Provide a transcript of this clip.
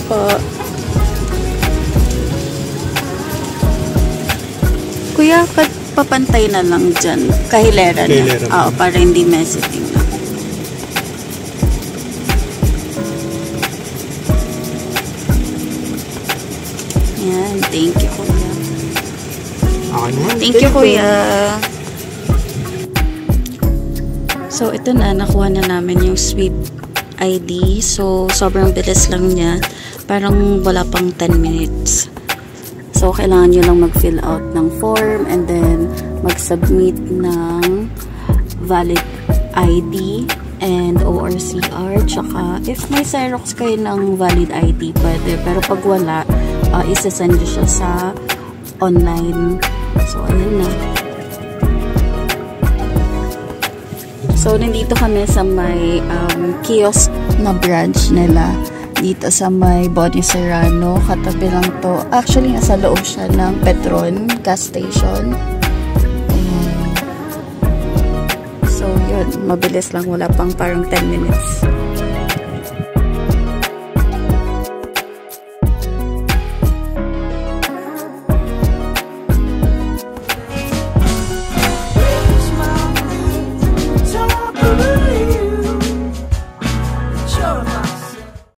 po. Kuya, papantay na lang dyan. Kahilera na. Oo, para hindi messy tingnan. Yan, thank you, kuya. Thank you, kuya. So, ito na, nakuha na namin yung sweep ID. So, sobrang bilis lang niya. Parang wala pang 10 minutes. So, kailangan nyo lang mag-fill out ng form and then mag-submit ng valid ID and ORCR. Tsaka, if may Xerox kayo ng valid ID, pwede. Pero pag wala, isasend nyo siya sa online. So, ayan na. So, nandito kami sa may kiosk na branch nila. Dito sa may Boni Serrano. Katabi lang to. Actually, nasa loob siya ng Petron gas station. Ayan. So, yun. Mabilis lang. Wala pang parang 10 minutes.